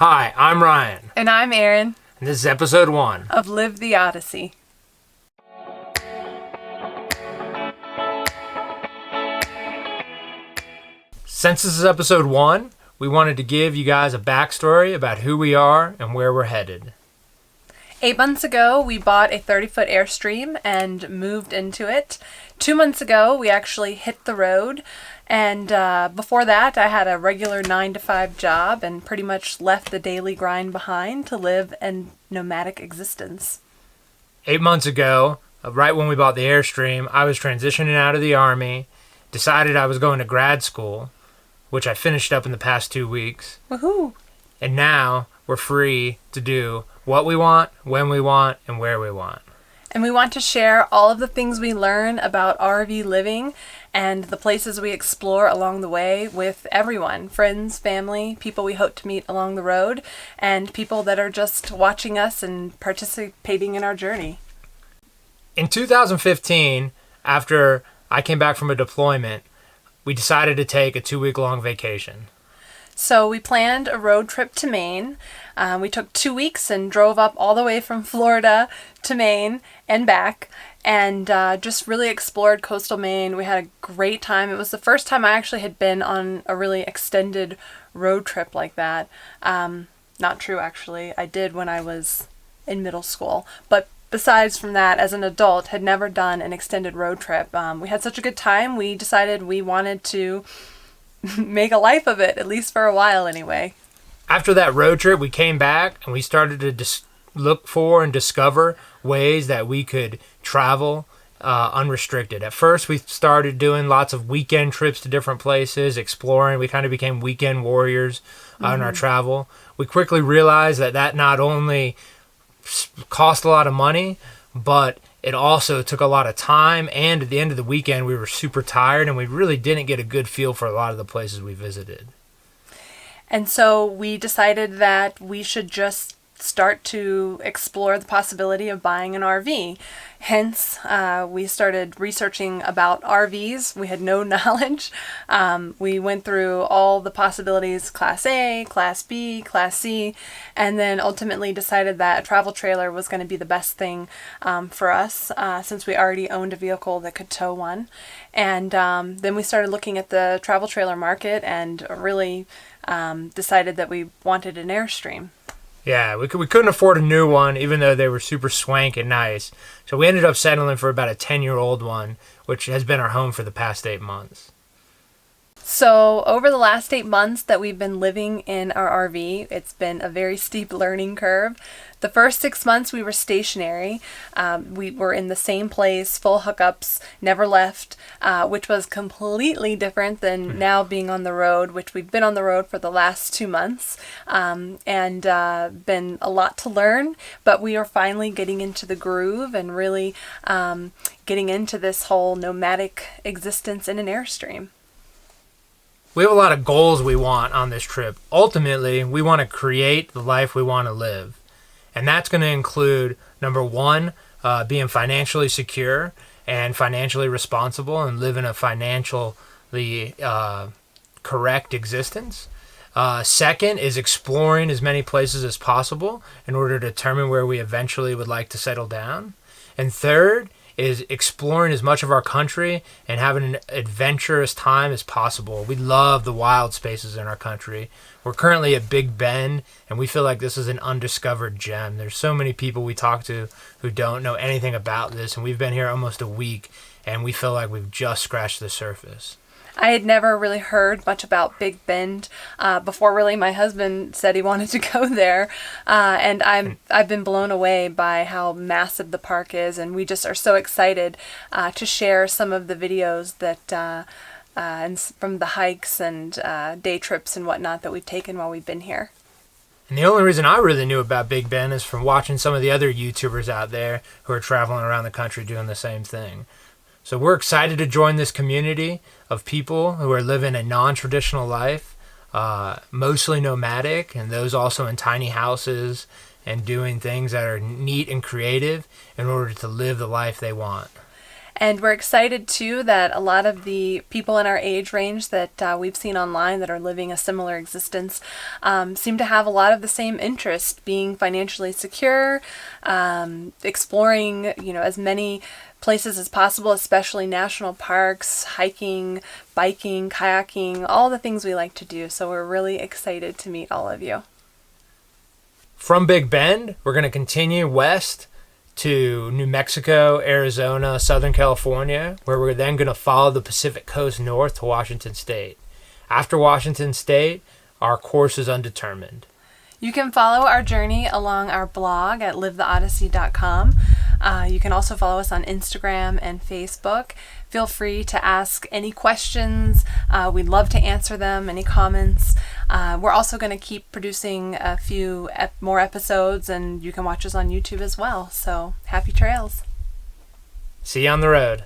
Hi, I'm Ryan. And I'm Erin. And this is episode 1 of Live the Odyssey. Since this is episode 1, we wanted to give you guys a backstory about who we are and where we're headed. 8 months ago, we bought a 30-foot Airstream and moved into it. 2 months ago, we actually hit the road. And before that, I had a regular 9-to-5 job and pretty much left the daily grind behind to live a nomadic existence. 8 months ago, right when we bought the Airstream, I was transitioning out of the Army, decided I was going to grad school, which I finished up in the past 2 weeks. Woohoo! And now we're free to do what we want, when we want, and where we want. And we want to share all of the things we learn about RV living and the places we explore along the way with everyone, friends, family, people we hope to meet along the road, and people that are just watching us and participating in our journey. In 2015, after I came back from a deployment, we decided to take a 2-week-long vacation. So we planned a road trip to Maine. We took 2 weeks and drove up all the way from Florida to Maine and back and just really explored coastal Maine. We had a great time. It was the first time I actually had been on a really extended road trip like that. Not true, actually. I did when I was in middle school. But besides from that, as an adult, had never done an extended road trip. We had such a good time, we decided we wanted to make a life of it, at least for a while anyway. After that road trip, we came back and we started to look for and discover ways that we could travel unrestricted. At first, we started doing lots of weekend trips to different places, exploring. We kind of became weekend warriors on our travel. We quickly realized that not only cost a lot of money, but it also took a lot of time, and at the end of the weekend we were super tired and we really didn't get a good feel for a lot of the places we visited. And so we decided that we should just start to explore the possibility of buying an RV. Hence, we started researching about RVs. We had no knowledge. We went through all the possibilities, Class A, Class B, Class C, and then ultimately decided that a travel trailer was going to be the best thing for us since we already owned a vehicle that could tow one. And then we started looking at the travel trailer market and really decided that we wanted an Airstream. Yeah, we couldn't afford a new one, even though they were super swank and nice. So we ended up settling for about a 10-year-old one, which has been our home for the past 8 months. So over the last 8 months that we've been living in our RV, it's been a very steep learning curve. The first 6 months we were stationary. We were in the same place, full hookups, never left, which was completely different than now being on the road, which we've been on the road for the last 2 months, and been a lot to learn, but we are finally getting into the groove and really getting into this whole nomadic existence in an Airstream. We have a lot of goals we want on this trip. Ultimately, we want to create the life we want to live. And that's going to include, number one, being financially secure and financially responsible and living a financially correct existence. Second is exploring as many places as possible in order to determine where we eventually would like to settle down. And third is exploring as much of our country and having an adventurous time as possible. We love the wild spaces in our country. We're currently at Big Bend, and we feel like this is an undiscovered gem. There's so many people we talk to who don't know anything about this, and we've been here almost a week, and we feel like we've just scratched the surface. I had never really heard much about Big Bend before really my husband said he wanted to go there. And I've been blown away by how massive the park is, and we just are so excited to share some of the videos that and from the hikes and day trips and whatnot that we've taken while we've been here. And the only reason I really knew about Big Bend is from watching some of the other YouTubers out there who are traveling around the country doing the same thing. So we're excited to join this community of people who are living a non-traditional life, mostly nomadic, and those also in tiny houses and doing things that are neat and creative in order to live the life they want. And we're excited too that a lot of the people in our age range that we've seen online that are living a similar existence seem to have a lot of the same interest, being financially secure, exploring, as many places as possible, especially national parks, hiking, biking, kayaking, all the things we like to do. So we're really excited to meet all of you. From Big Bend, we're going to continue west to New Mexico, Arizona, Southern California, where we're then going to follow the Pacific Coast north to Washington State. After Washington State, our course is undetermined. You can follow our journey along our blog at livetheodyssey.com. You can also follow us on Instagram and Facebook. Feel free to ask any questions. We'd love to answer them, any comments. We're also going to keep producing a few more episodes, and you can watch us on YouTube as well. So happy trails. See you on the road.